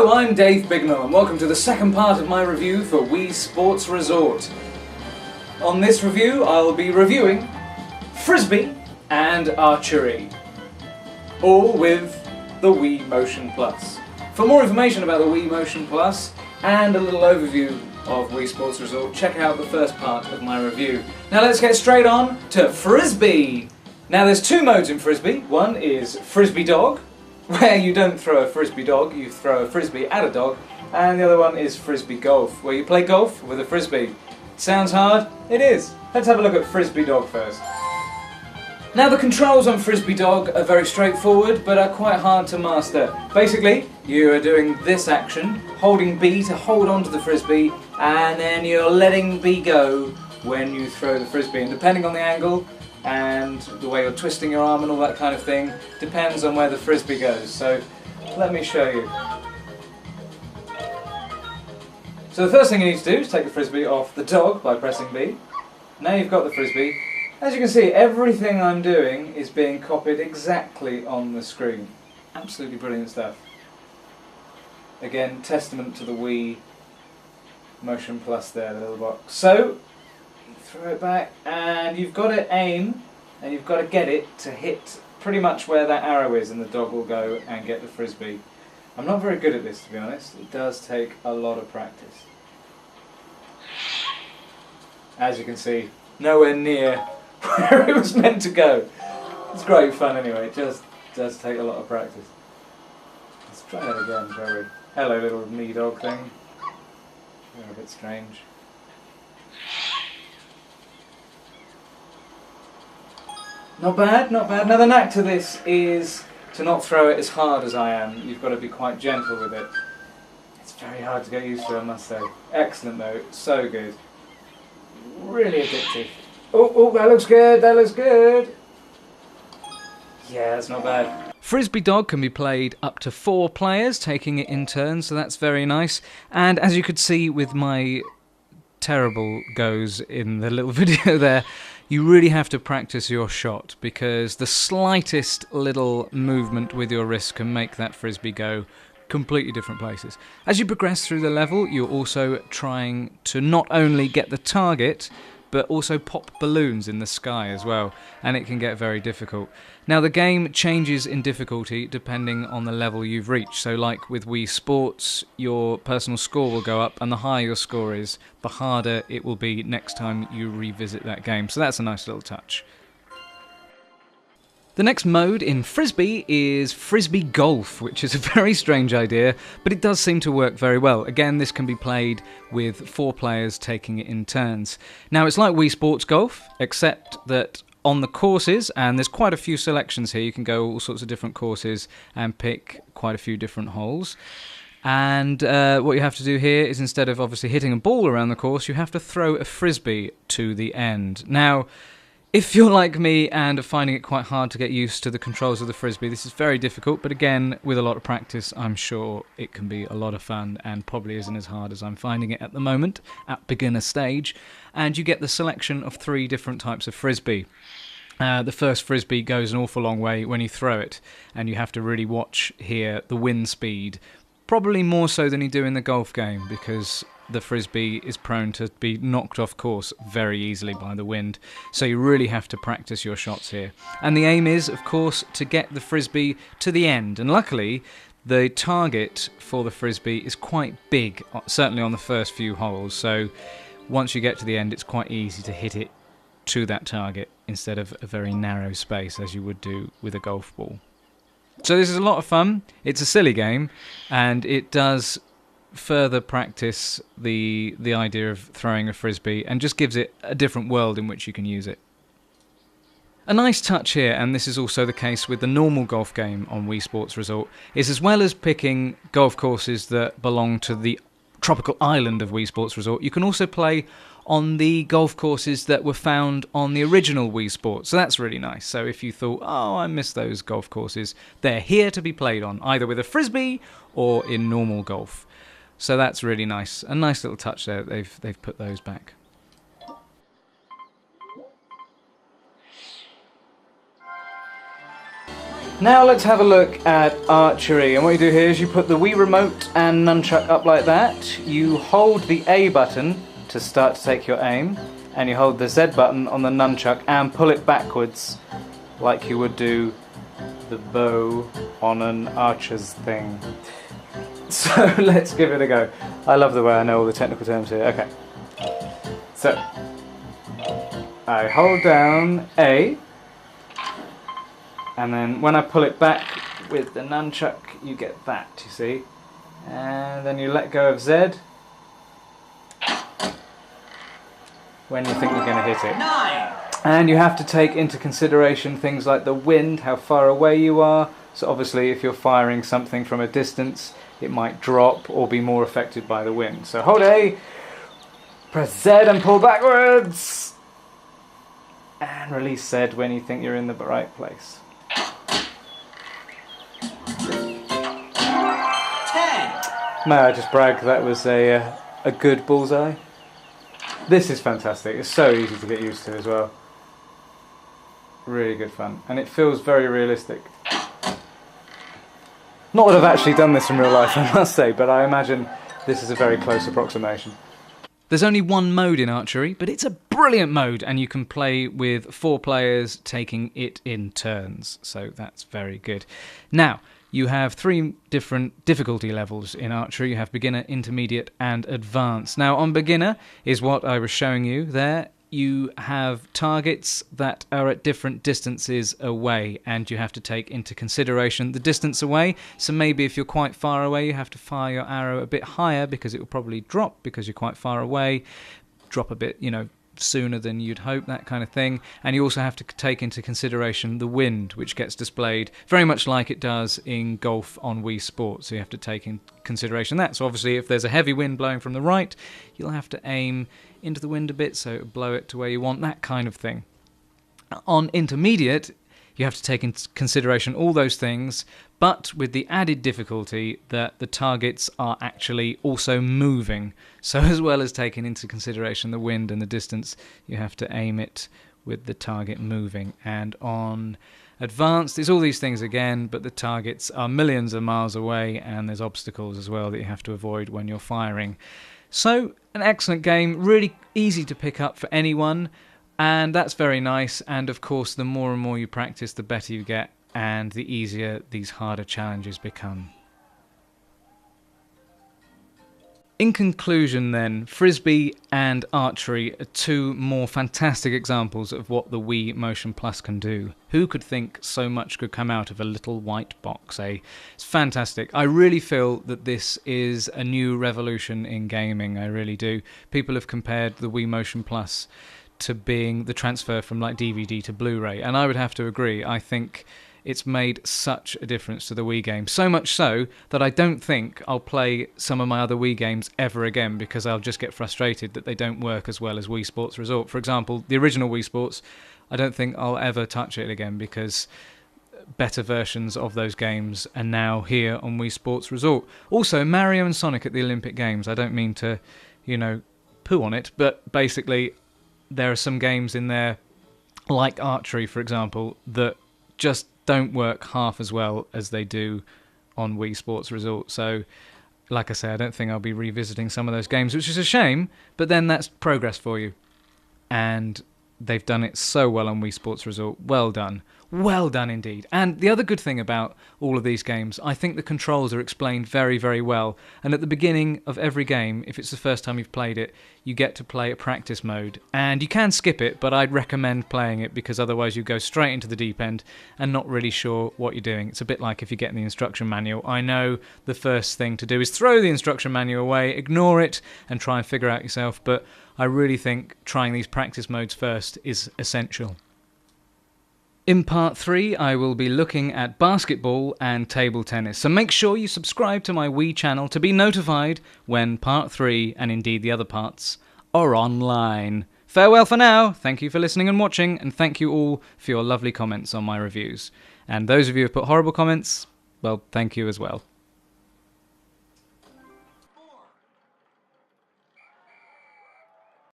Hello, I'm Dave Bignell and welcome to the second part of my review for Wii Sports Resort. On this review I'll be reviewing Frisbee and Archery, all with the Wii Motion Plus. For more information about the Wii Motion Plus and a little overview of Wii Sports Resort, check out the first part of my review. Now let's get straight on to Frisbee! Now there's two modes in Frisbee. One is Frisbee Dog, where you don't throw a Frisbee dog, you throw a Frisbee at a dog, and the other one is Frisbee Golf, where you play golf with a Frisbee. Sounds hard? It is. Let's have a look at Frisbee Dog first. Now the controls on Frisbee Dog are very straightforward, but are quite hard to master. Basically, you are doing this action, holding B to hold onto the Frisbee, and then you're letting B go when you throw the Frisbee, and depending on the angle, and the way you're twisting your arm and all that kind of thing depends on where the Frisbee goes. So let me show you. So the first thing you need to do is take the Frisbee off the dog by pressing B. Now you've got the Frisbee. As you can see, everything I'm doing is being copied exactly on the screen. Absolutely brilliant stuff. Again, testament to the Wii Motion Plus there, the little box. So throw it back, and you've got to aim, and you've got to get it to hit pretty much where that arrow is, and the dog will go and get the Frisbee. I'm not very good at this, to be honest. It does take a lot of practice. As you can see, nowhere near where it was meant to go. It's great fun anyway, it just does take a lot of practice. Let's try that again, shall we? Hello, little me dog thing. You're a bit strange. Not bad, not bad. Now the knack to this is to not throw it as hard as I am. You've got to be quite gentle with it. It's very hard to get used to, I must say. Excellent though, so good. Really addictive. Oh, that looks good, that looks good. Yeah, that's not bad. Frisbee Dog can be played up to 4 players, taking it in turns, so that's very nice. And as you could see with my terrible goes in the little video there, you really have to practice your shot, because the slightest little movement with your wrist can make that Frisbee go completely different places. As you progress through the level, you're also trying to not only get the target, but also pop balloons in the sky as well, and it can get very difficult. Now the game changes in difficulty depending on the level you've reached, so like with Wii Sports, your personal score will go up, and the higher your score is, the harder it will be next time you revisit that game, so that's a nice little touch. The next mode in Frisbee is Frisbee Golf, which is a very strange idea, but it does seem to work very well. Again, this can be played with 4 players taking it in turns. Now, it's like Wii Sports Golf, except that on the courses, and there's quite a few selections here, you can go all sorts of different courses and pick quite a few different holes. And what you have to do here is, instead of obviously hitting a ball around the course, you have to throw a Frisbee to the end. Now, if you're like me and are finding it quite hard to get used to the controls of the Frisbee, this is very difficult, but again, with a lot of practice, I'm sure it can be a lot of fun, and probably isn't as hard as I'm finding it at the moment, at beginner stage. And you get the selection of 3 different types of Frisbee. The first Frisbee goes an awful long way when you throw it, and you have to really watch here the wind speed, probably more so than you do in the golf game, because the Frisbee is prone to be knocked off course very easily by the wind, so you really have to practice your shots here. And the aim is, of course, to get the Frisbee to the end, and luckily the target for the Frisbee is quite big, certainly on the first few holes, so once you get to the end it's quite easy to hit it to that target instead of a very narrow space as you would do with a golf ball. So this is a lot of fun. It's a silly game, and it does further practice the idea of throwing a Frisbee, and just gives it a different world in which you can use it. A nice touch here, and this is also the case with the normal golf game on Wii Sports Resort, is as well as picking golf courses that belong to the tropical island of Wii Sports Resort, you can also play on the golf courses that were found on the original Wii Sports. So that's really nice. So if you thought, oh, I miss those golf courses, they're here to be played on, either with a Frisbee or in normal golf. So that's really nice. A nice little touch there. They've put those back. Now let's have a look at archery, and what you do here is you put the Wii remote and nunchuck up like that, you hold the A button to start to take your aim, and you hold the Z button on the nunchuck and pull it backwards like you would do the bow on an archer's thing. So let's give it a go. I love the way I know all the technical terms here. Okay. So I hold down A, and then when I pull it back with the nunchuck, you get that, you see. And then you let go of Z when you think you're going to hit it. 9. And you have to take into consideration things like the wind, how far away you are. So obviously if you're firing something from a distance, it might drop or be more affected by the wind. So hold A, press Z and pull backwards. And release Z when you think you're in the right place. 10. May I just brag, that was a good bullseye. This is fantastic. It's so easy to get used to as well. Really good fun. And it feels very realistic. Not that I've actually done this in real life, I must say, but I imagine this is a very close approximation. There's only one mode in archery, but it's a brilliant mode, and you can play with 4 players taking it in turns, so that's very good. Now, you have 3 different difficulty levels in archery. You have beginner, intermediate, and advanced. Now, on beginner is what I was showing you there. You have targets that are at different distances away, and you have to take into consideration the distance away. So maybe if you're quite far away, you have to fire your arrow a bit higher because it will probably drop because you're quite far away. Drop a bit, sooner than you'd hope, that kind of thing. And you also have to take into consideration the wind, which gets displayed very much like it does in golf on Wii Sports. So you have to take in consideration that. So obviously if there's a heavy wind blowing from the right, you'll have to aim into the wind a bit so it'll blow it to where you want, that kind of thing. On intermediate, you have to take into consideration all those things, but with the added difficulty that the targets are actually also moving. So as well as taking into consideration the wind and the distance, you have to aim it with the target moving. And on advanced, it's all these things again, but the targets are millions of miles away, and there's obstacles as well that you have to avoid when you're firing. So, an excellent game, really easy to pick up for anyone, and that's very nice. And of course, the more and more you practice, the better you get, and the easier these harder challenges become. In conclusion then, Frisbee and Archery are 2 more fantastic examples of what the Wii Motion Plus can do. Who could think so much could come out of a little white box, eh? It's fantastic. I really feel that this is a new revolution in gaming, I really do. People have compared the Wii Motion Plus to being the transfer from like DVD to Blu-ray, and I would have to agree. I think it's made such a difference to the Wii game, so much so that I don't think I'll play some of my other Wii games ever again because I'll just get frustrated that they don't work as well as Wii Sports Resort. For example, the original Wii Sports, I don't think I'll ever touch it again because better versions of those games are now here on Wii Sports Resort. Also, Mario and Sonic at the Olympic Games, I don't mean to, poo on it, but basically there are some games in there, like Archery, for example, that just don't work half as well as they do on Wii Sports Resort. So, like I say, I don't think I'll be revisiting some of those games, which is a shame, but then that's progress for you. And they've done it so well on Wii Sports Resort. Well done. Well done indeed. And the other good thing about all of these games, I think the controls are explained very, very well. And at the beginning of every game, if it's the first time you've played it, you get to play a practice mode. And you can skip it, but I'd recommend playing it because otherwise you go straight into the deep end and not really sure what you're doing. It's a bit like if you get in the instruction manual. I know the first thing to do is throw the instruction manual away, ignore it, and try and figure out yourself. But I really think trying these practice modes first is essential. In part 3, I will be looking at basketball and table tennis, so make sure you subscribe to my Wii channel to be notified when part 3, and indeed the other parts, are online. Farewell for now, thank you for listening and watching, and thank you all for your lovely comments on my reviews. And those of you who have put horrible comments, well, thank you as well.